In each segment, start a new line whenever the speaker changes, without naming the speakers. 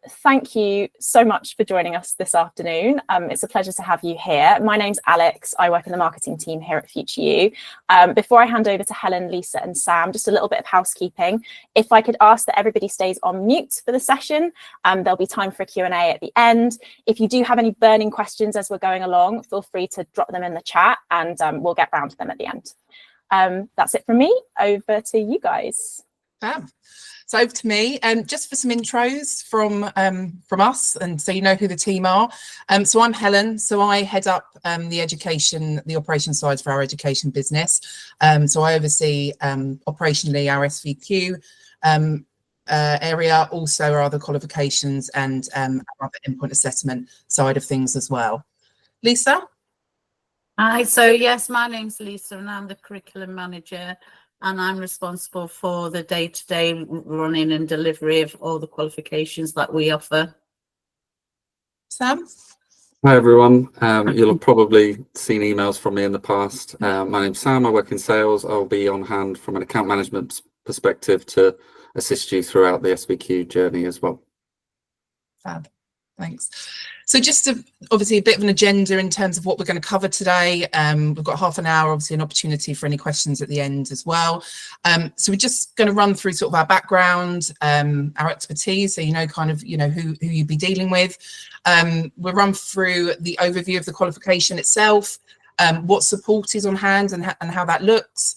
thank you so much for joining us this afternoon. It's a pleasure to have you here. My name's Alex. I work in the marketing team here at FuturU. Before I hand over to Helen, Lisa and Sam, just a little bit of housekeeping. If I could ask that everybody stays on mute for the session, there'll be time for a Q&A at the end. If you do have any burning questions as we're going along, feel free to drop them in the chat and we'll get round to them at the end. That's it from me. Over to you guys.
So over to me, just for some intros from us, and so you know who the team are. So I'm Helen. So I head up the operations side for our education business. So I oversee operationally our SVQ area, also our other qualifications and our other endpoint assessment side of things as well. Lisa?
Hi, so yes, my name's Lisa and I'm the curriculum manager, and I'm responsible for the day-to-day running and delivery of all the qualifications that we offer.
Sam?
Hi everyone, you'll have probably seen emails from me in the past. My name's Sam, I work in sales. I'll be on hand from an account management perspective to assist you throughout the SVQ journey as well.
Fab, thanks. So just obviously a bit of an agenda in terms of what we're going to cover today. We've got half an hour, obviously an opportunity for any questions at the end as well. So we're just going to run through sort of our background, our expertise, so you know kind of who you'd be dealing with. We'll run through the overview of the qualification itself, what support is on hand and how that looks,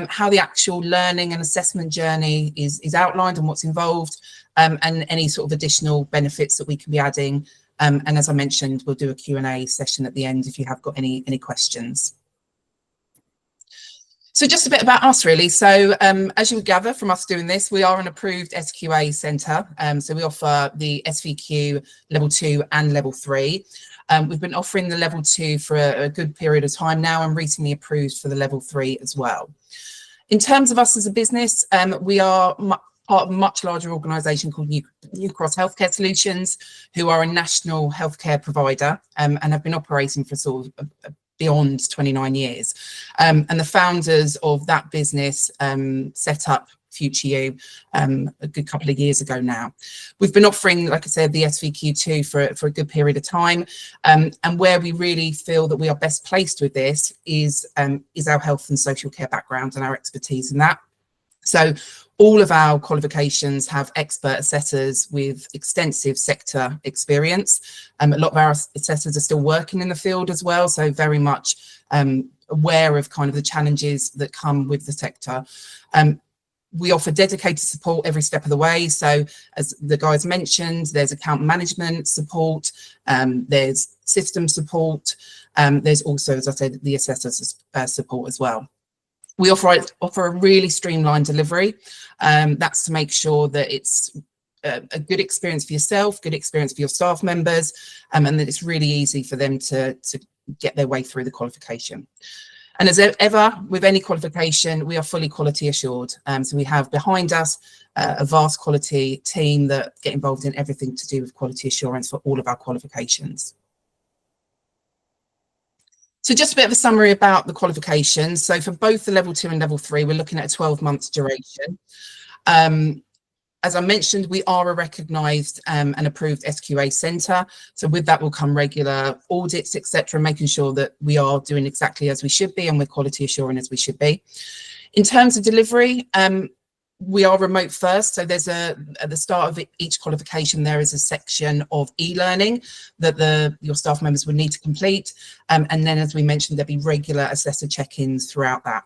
how the actual learning and assessment journey is outlined and what's involved, and any sort of additional benefits that we can be adding. And as I mentioned, we'll do a Q&A session at the end if you have got any questions. So just a bit about us really. So as you would gather from us doing this, we are an approved SQA centre. So we offer the SVQ level 2 and level 3. We've been offering the level 2 for a good period of time now and recently approved for the level 3 as well. In terms of us as a business, we are part of a much larger organisation called New Cross Healthcare Solutions, who are a national healthcare provider and have been operating for sort of beyond 29 years. And the founders of that business set up FuturU a good couple of years ago now. We've been offering, like I said, the SVQ2 for a good period of time, and where we really feel that we are best placed with this is our health and social care background and our expertise in that. So all of our qualifications have expert assessors with extensive sector experience. A lot of our assessors are still working in the field as well, so very much aware of kind of the challenges that come with the sector. We offer dedicated support every step of the way. So as the guys mentioned, there's account management support, there's system support, there's also, as I said, the assessors support as well. We offer a really streamlined delivery. That's to make sure that it's a good experience for yourself, good experience for your staff members, and that it's really easy for them to get their way through the qualification. And as ever, with any qualification, we are fully quality assured. So we have behind us a vast quality team that get involved in everything to do with quality assurance for all of our qualifications. So just a bit of a summary about the qualifications. So for both the level 2 and level 3, we're looking at a 12-month duration. As I mentioned, we are a recognised and approved SQA centre. So with that will come regular audits, etc., making sure that we are doing exactly as we should be and we're quality assuring as we should be. In terms of delivery, we are remote first, so there's at the start of each qualification there is a section of e-learning that your staff members would need to complete, and then as we mentioned there'll be regular assessor check-ins throughout that.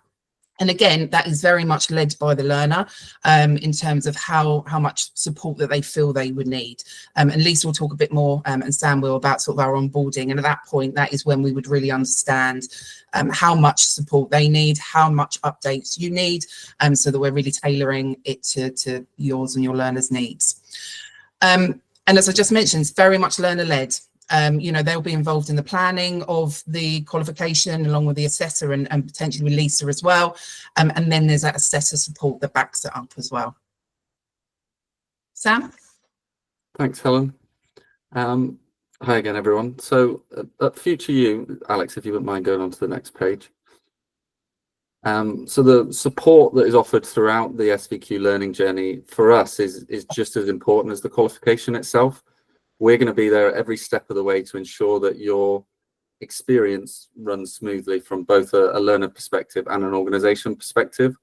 And again, that is very much led by the learner in terms of how much support that they feel they would need. And Lisa will talk a bit more, and Sam will, about sort of our onboarding. And at that point, that is when we would really understand how much support they need, how much updates you need, so that we're really tailoring it to yours and your learners' needs. And as I just mentioned, it's very much learner-led. They'll be involved in the planning of the qualification along with the assessor and potentially with Lisa as well. And then there's that assessor support that backs it up as well. Sam?
Thanks, Helen. Hi again, everyone. So at FuturU, Alex, if you wouldn't mind going on to the next page. So the support that is offered throughout the SVQ learning journey for us is just as important as the qualification itself. We're going to be there every step of the way to ensure that your experience runs smoothly from both a learner perspective and an organisation perspective.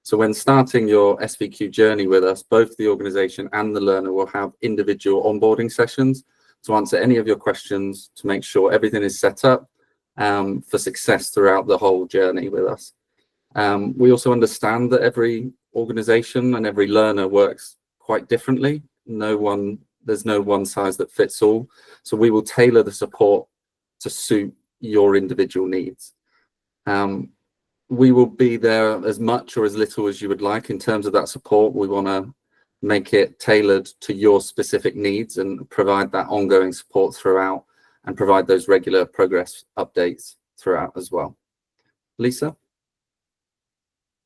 So when starting your SVQ journey with us, both the organisation and the learner will have individual onboarding sessions to answer any of your questions, to make sure everything is set up for success throughout the whole journey with us. We also understand that every organisation and every learner works quite differently. There's no one size that fits all. So we will tailor the support to suit your individual needs. We will be there as much or as little as you would like in terms of that support. We want to make it tailored to your specific needs and provide that ongoing support throughout, and provide those regular progress updates throughout as well. Lisa?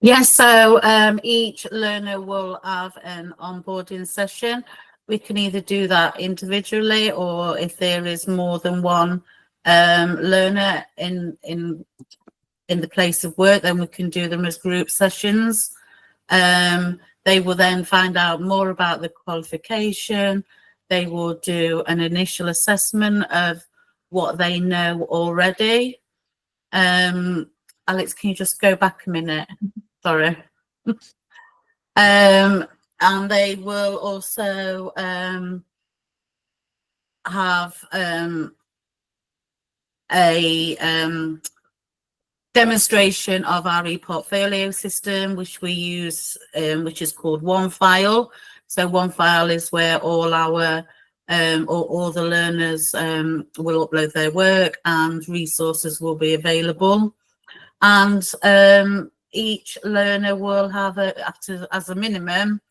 Yes, so each learner will have an onboarding session. We can either do that individually, or if there is more than one learner in the place of work, then we can do them as group sessions. They will then find out more about the qualification. They will do an initial assessment of what they know already. Alex, can you just go back a minute? Sorry. And they will also have a demonstration of our e-portfolio system, which we use, which is called OneFile. So OneFile is where all our all the learners will upload their work, and resources will be available. And each learner will have as a minimum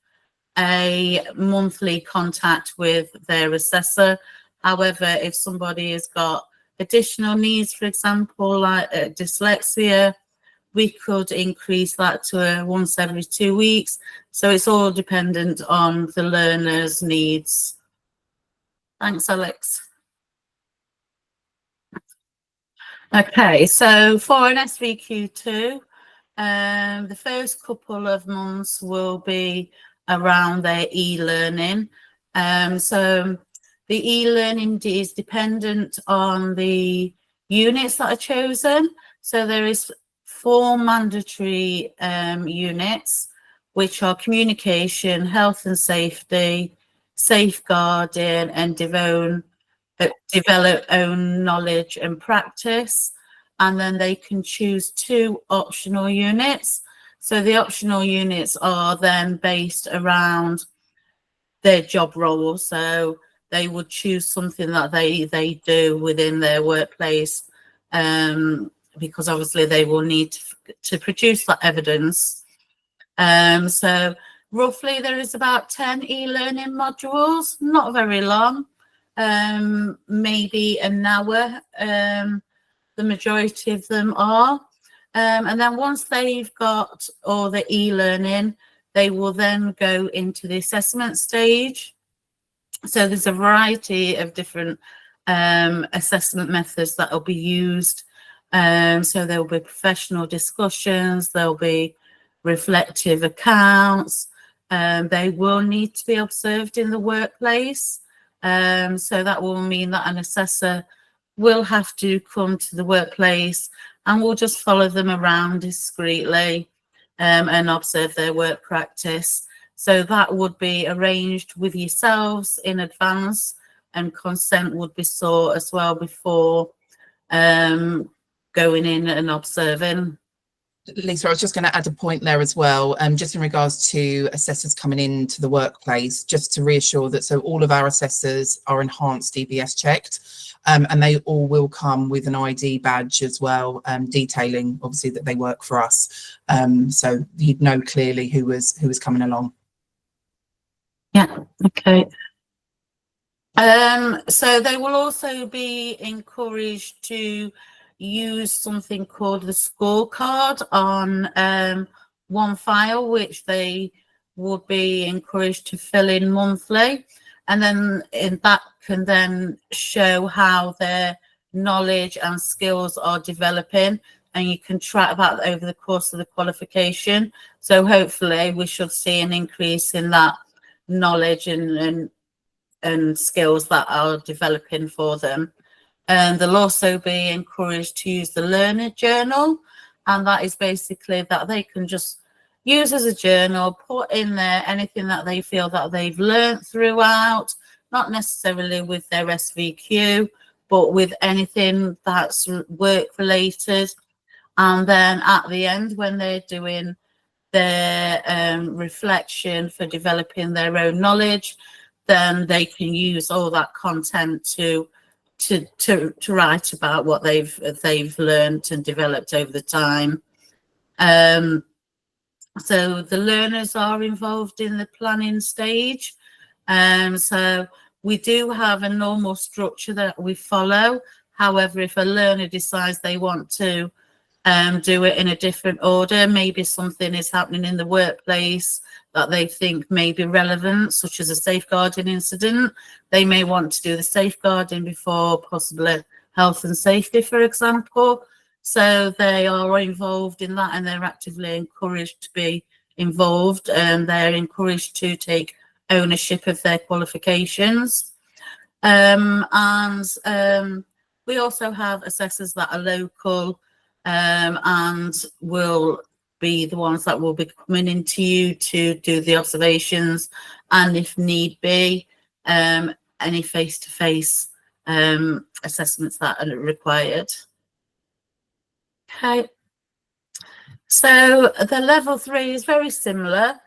a monthly contact with their assessor. However, if somebody has got additional needs, for example, like dyslexia, we could increase that to once every 2 weeks. So it's all dependent on the learner's needs. Thanks, Alex. Okay, so for an SVQ2, the first couple of months will be around their e-learning. So the e-learning is dependent on the units that are chosen. So there is 4 mandatory units, which are communication, health and safety, safeguarding, and develop own knowledge and practice. And then they can choose 2 optional units. So the optional units are then based around their job role. So they would choose something that they do within their workplace, because obviously they will need to produce that evidence. So roughly there is about 10 e-learning modules, not very long, maybe an hour. The majority of them are. And then once they've got all the e-learning, they will then go into the assessment stage. So there's a variety of different assessment methods that will be used. So there'll be professional discussions, there'll be reflective accounts, they will need to be observed in the workplace. So that will mean that an assessor will have to come to the workplace and we'll just follow them around discreetly and observe their work practice. So that would be arranged with yourselves in advance, and consent would be sought as well before going in and observing.
Lisa, I was just going to add a point there as well, just in regards to assessors coming into the workplace, just to reassure that so all of our assessors are enhanced DBS checked, and they all will come with an ID badge as well, detailing obviously that they work for us, so you'd know clearly who was coming along.
Yeah, okay. So they will also be encouraged to use something called the scorecard on OneFile, which they would be encouraged to fill in monthly, and then that can then show how their knowledge and skills are developing. and you can track that over the course of the qualification. So hopefully we should see an increase in that knowledge and skills that are developing for them. And they'll also be encouraged to use the learner journal, and that is basically that they can just use as a journal, put in there anything that they feel that they've learned throughout, not necessarily with their SVQ, but with anything that's work related. And then at the end, when they're doing their reflection for developing their own knowledge, then they can use all that content to write about what they've learned and developed over the time. So the learners are involved in the planning stage. So we do have a normal structure that we follow. However, if a learner decides they want to do it in a different order, maybe something is happening in the workplace that they think may be relevant, such as a safeguarding incident, they may want to do the safeguarding before possibly health and safety, for example. So they are involved in that, and they're actively encouraged to be involved, and they're encouraged to take ownership of their qualifications. We also have assessors that are local, and will be the ones that will be coming into you to do the observations, and if need be, any face-to-face assessments that are required. Okay, so the level 3 is very similar.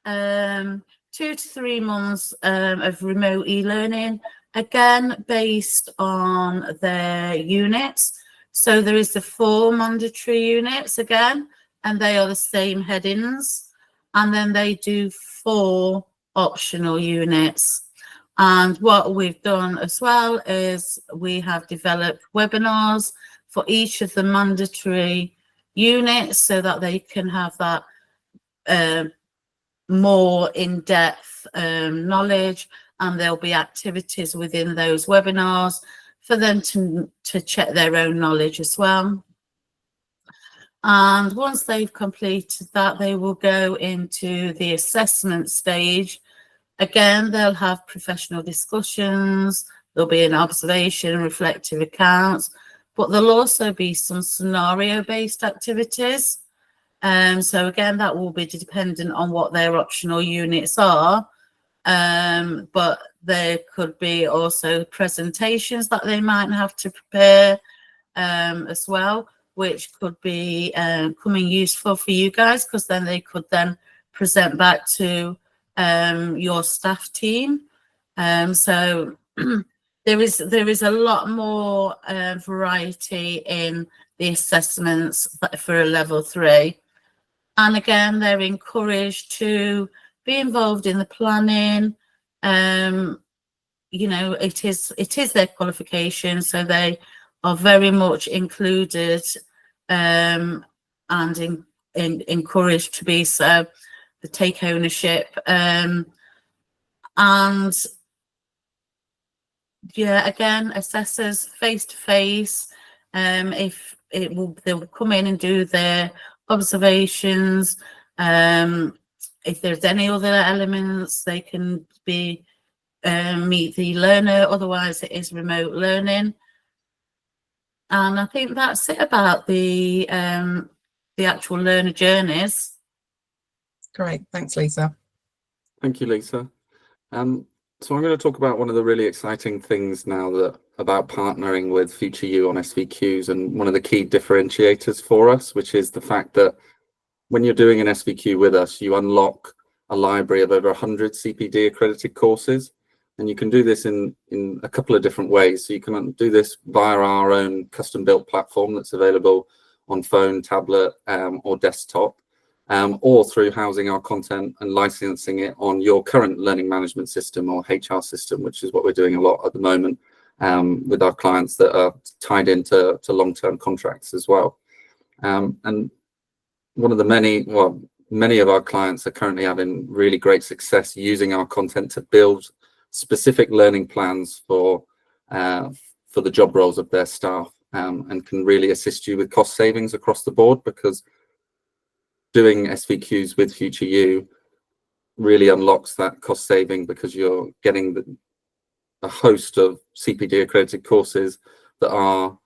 2 to 3 months of remote e-learning, again based on their units. So there is the 4 mandatory units again, and they are the same headings, and then they do 4 optional units. And what we've done as well is we have developed webinars for each of the mandatory units so that they can have that more in-depth knowledge, and there'll be activities within those webinars for them to check their own knowledge as well. And once they've completed that, they will go into the assessment stage. Again, they'll have professional discussions, there'll be an observation, reflective accounts, but there'll also be some scenario-based activities. So again, that will be dependent on what their optional units are. But there could be also presentations that they might have to prepare as well, which could be coming useful for you guys, because then they could then present back to your staff team. So there is a lot more variety in the assessments for a level 3. And again, they're encouraged to be involved in the planning. You know, it is their qualification, so they are very much included and encouraged to be so, to take ownership. And yeah, again, assessors face to face. If they'll come in and do their observations. If there's any other elements, they can be meet the learner. Otherwise, it is remote learning. And I think that's it about the actual learner journeys.
Great, thanks, Lisa.
Thank you, Lisa. So I'm going to talk about one of the really exciting things now about partnering with FuturU on SVQs, and one of the key differentiators for us, which is the fact that when you're doing an SVQ with us, you unlock a library of over 100 CPD accredited courses, and you can do this in a couple of different ways. So you can do this via our own custom built platform that's available on phone, tablet, or desktop. Or through housing our content and licensing it on your current learning management system or HR system, which is what we're doing a lot at the moment with our clients that are tied into long-term contracts as well. And one of the many of our clients are currently having really great success using our content to build specific learning plans for the job roles of their staff. and can really assist you with cost savings across the board, because doing SVQs with FuturU really unlocks that cost saving, because you're getting a host of CPD accredited courses that are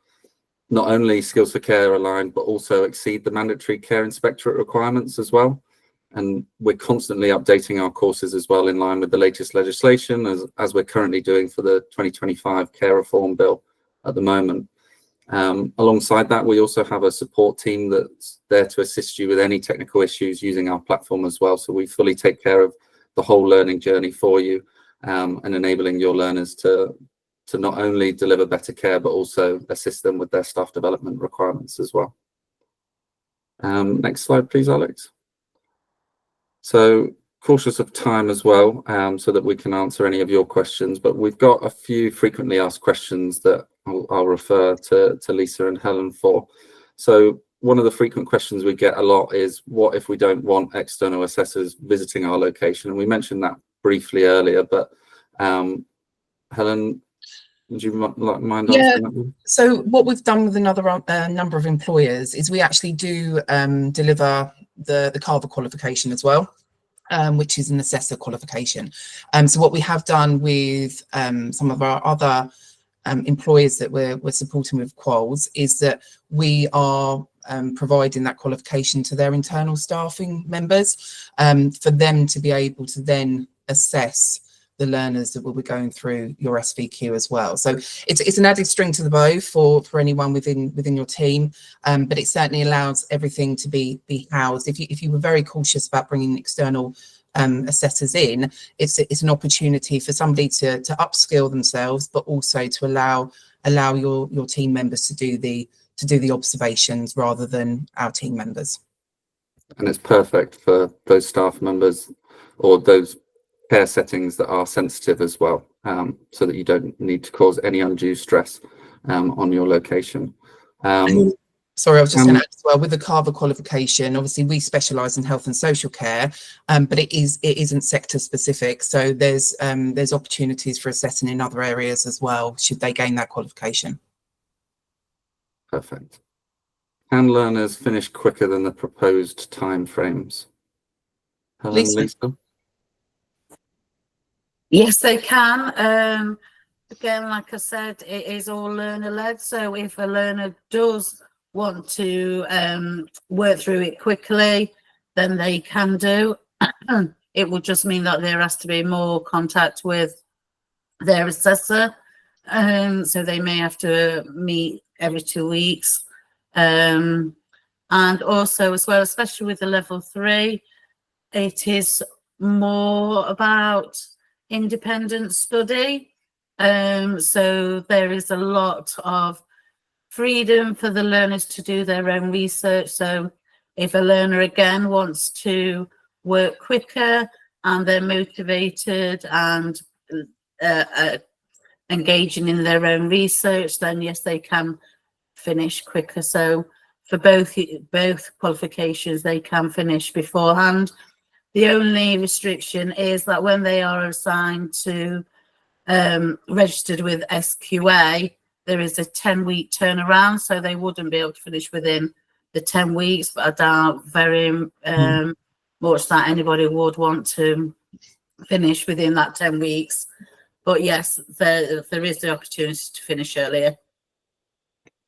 not only skills for care aligned, but also exceed the mandatory care inspectorate requirements as well. And we're constantly updating our courses as well in line with the latest legislation, as we're currently doing for the 2025 Care Reform Bill at the moment. Alongside that, we also have a support team that's there to assist you with any technical issues using our platform as well. So we fully take care of the whole learning journey for you, and enabling your learners to not only deliver better care, but also assist them with their staff development requirements as well. Next slide, please, Alex. So cautious of time as well, so that we can answer any of your questions, but we've got a few frequently asked questions that I'll refer to Lisa and Helen for. So one of the frequent questions we get a lot is, what if we don't want external assessors visiting our location? And we mentioned that briefly earlier, but Helen, would you mind answering that one?
So what we've done with another number of employers is we actually do deliver the Carver qualification as well, which is an assessor qualification. So what we have done with some of our other employers that we're supporting with quals is that we are providing that qualification to their internal staffing members, for them to be able to then assess the learners that will be going through your SVQ as well. So it's an added string to the bow for anyone within your team, but it certainly allows everything to be housed. If you were very cautious about bringing external assessors in, it's an opportunity for somebody to upskill themselves, but also to allow your team members to do the observations rather than our team members.
And it's perfect for those staff members or those care settings that are sensitive as well, so that you don't need to cause any undue stress on your location.
Sorry, I was just going to add as well, with the Carver qualification, obviously we specialise in health and social care, but it isn't sector specific. So there's opportunities for assessing in other areas as well, should they gain that qualification.
Perfect. Can learners finish quicker than the proposed timeframes? Helen, Lisa?
Yes, they can. Again, like I said, it is all learner-led. So if a learner does want to work through it quickly, then they can do. It will just mean that there has to be more contact with their assessor. So they may have to meet every 2 weeks. And also as well, especially with the level 3, it is more about independent study. So there is a lot of freedom for the learners to do their own research. So if a learner again wants to work quicker and they're motivated and engaging in their own research, then yes, they can finish quicker. So for both qualifications, they can finish beforehand. The only restriction is that when they are assigned to registered with SQA, there is a 10-week turnaround, so they wouldn't be able to finish within the 10 weeks, but I doubt very much that anybody would want to finish within that 10 weeks. But yes, there is the opportunity to finish earlier.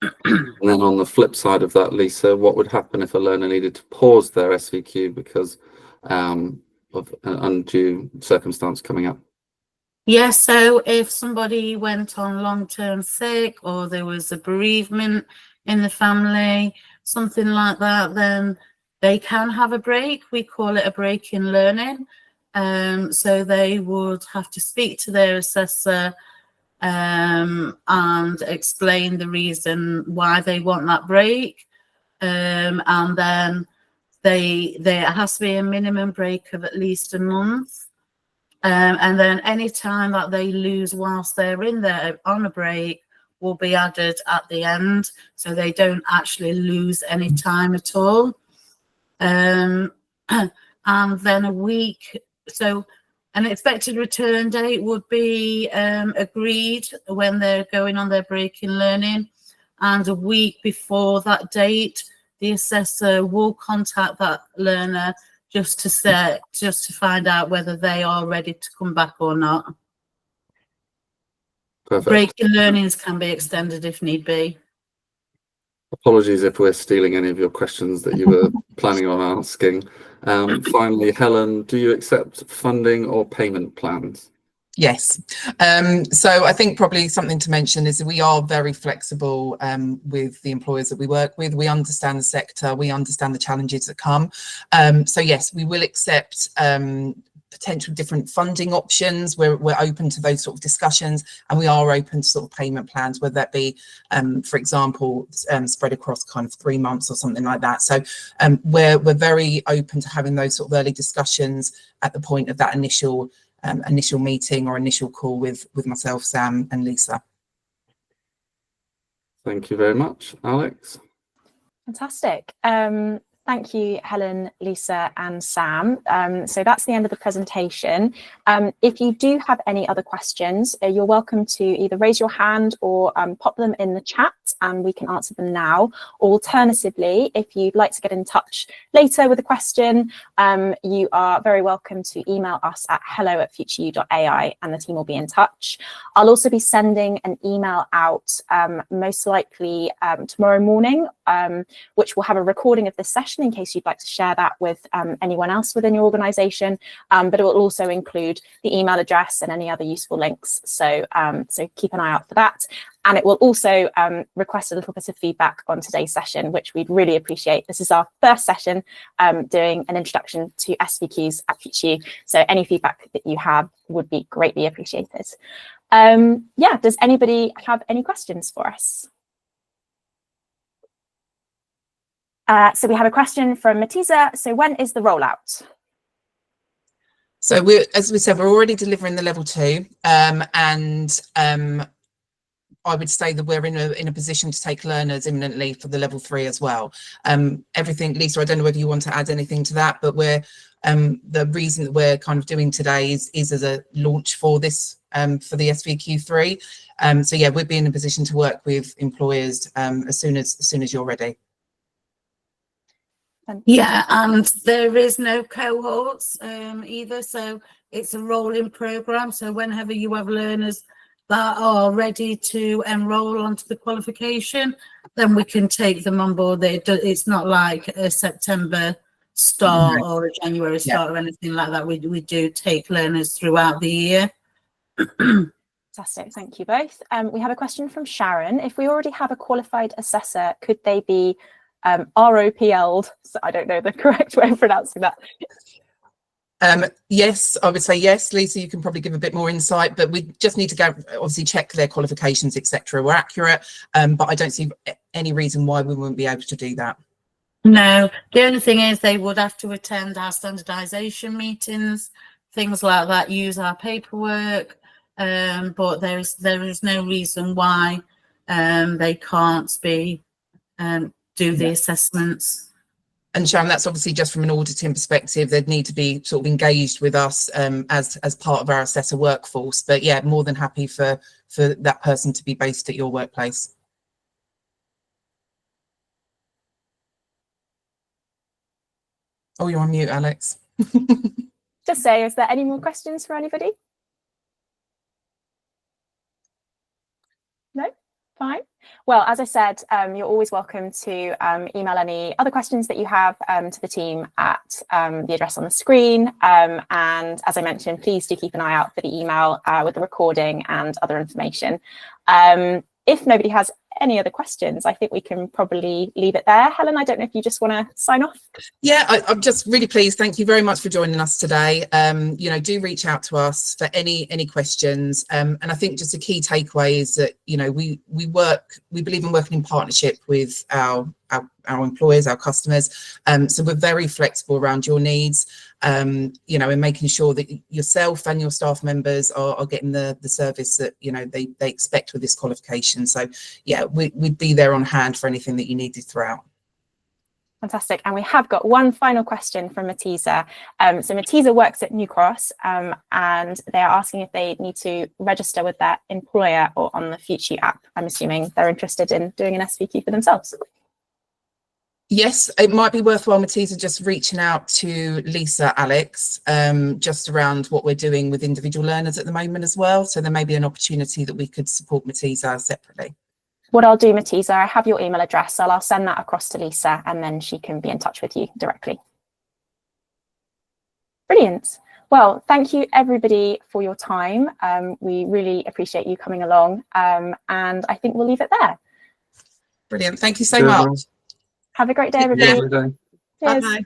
And then on the flip side of that, Lisa, what would happen if a learner needed to pause their SVQ because of an undue circumstance coming up?
Yes, so if somebody went on long-term sick or there was a bereavement in the family, something like that, then they can have a break. We call it a break in learning. So they would have to speak to their assessor and explain the reason why they want that break. And then there has to be a minimum break of at least a month. And then any time that they lose whilst they're in there on a break will be added at the end, so they don't actually lose any time at all. And then a week, so an expected return date would be agreed when they're going on their break in learning, and a week before that date, the assessor will contact that learner just to find out whether they are ready to come back or not.
Perfect.
Break in learnings can be extended if need be.
Apologies if we're stealing any of your questions that you were planning on asking. Finally, Helen, do you accept funding or payment plans?
Yes. So I think probably something to mention is that we are very flexible with the employers that we work with. We understand the sector, we understand the challenges that come. So yes, we will accept potential different funding options. We're open to those sort of discussions, and we are open to sort of payment plans, whether that be, for example, spread across kind of 3 months or something like that. So we're very open to having those sort of early discussions at the point of that initial meeting or initial call with myself, Sam and Lisa.
Thank you very much, Alex.
Fantastic. Thank you, Helen, Lisa and Sam. So that's the end of the presentation. If you do have any other questions, you're welcome to either raise your hand or pop them in the chat and we can answer them now. Alternatively, if you'd like to get in touch later with a question, you are very welcome to email us at hello@futureu.ai and the team will be in touch. I'll also be sending an email out most likely tomorrow morning, which will have a recording of this session in case you'd like to share that with anyone else within your organisation, but it will also include the email address and any other useful links. So, so keep an eye out for that. And it will also request a little bit of feedback on today's session, which we'd really appreciate. This is our first session doing an introduction to SVQs at FuturU. So any feedback that you have would be greatly appreciated. Yeah, does anybody have any questions for us? So we have a question from Matiza. So when is the rollout?
So as we said, we're already delivering the level 2, and I would say that we're in a position to take learners imminently for the level 3 as well. Everything, Lisa, I don't know whether you want to add anything to that, but we're the reason that we're kind of doing today is as a launch for this for the SVQ3. So yeah, we'll be in a position to work with employers as soon as you're ready.
Yeah, and there is no cohorts either, so it's a rolling program. So whenever you have learners that are ready to enroll onto the qualification, then we can take them on board. It's not like a September start or a January start or anything like that. We do take learners throughout the year.
Fantastic, thank you both. We have a question from Sharon. If we already have a qualified assessor, could they be ROPL'd? So I don't know the correct way of pronouncing that.
Yes, I would say yes. Lisa, you can probably give a bit more insight, but we just need to go obviously check their qualifications, etc. We're accurate, but I don't see any reason why we wouldn't be able to do that.
No, the only thing is they would have to attend our standardization meetings, things like that, use our paperwork, but there is no reason why they can't be do the assessments.
And Sharon, that's obviously just from an auditing perspective. They'd need to be sort of engaged with us as part of our assessor workforce. But yeah, more than happy for that person to be based at your workplace. Oh, you're on mute, Alex.
Just say, is there any more questions for anybody? No? Fine. Well, as I said, you're always welcome to email any other questions that you have to the team at the address on the screen. And as I mentioned, please do keep an eye out for the email with the recording and other information. If nobody has any other questions, I think we can probably leave it there. Helen, I don't know if you just want to sign off. Yeah,
I'm just really pleased. Thank you very much for joining us today. You know, do reach out to us for any questions. And I think just a key takeaway is that, you know, we believe in working in partnership with our employers, our customers. So we're very flexible around your needs, you know, and making sure that yourself and your staff members are getting the service that, you know, they expect with this qualification. So yeah, we'd be there on hand for anything that you needed throughout.
Fantastic. And we have got one final question from Matisa. So Matisa works at New Cross, and they are asking if they need to register with their employer or on the FuturU app. I'm assuming they're interested in doing an SVQ for themselves.
Yes, it might be worthwhile, Matisa, just reaching out to Lisa, Alex, just around what we're doing with individual learners at the moment as well. So there may be an opportunity that we could support Matisa separately.
What I'll do, Matisa, I have your email address, so I'll send that across to Lisa and then she can be in touch with you directly. Brilliant. Well, thank you everybody for your time. We really appreciate you coming along, and I think we'll leave it there.
Brilliant. Thank you so much.
Have a great day, everybody.
Bye.
Cheers.
Bye.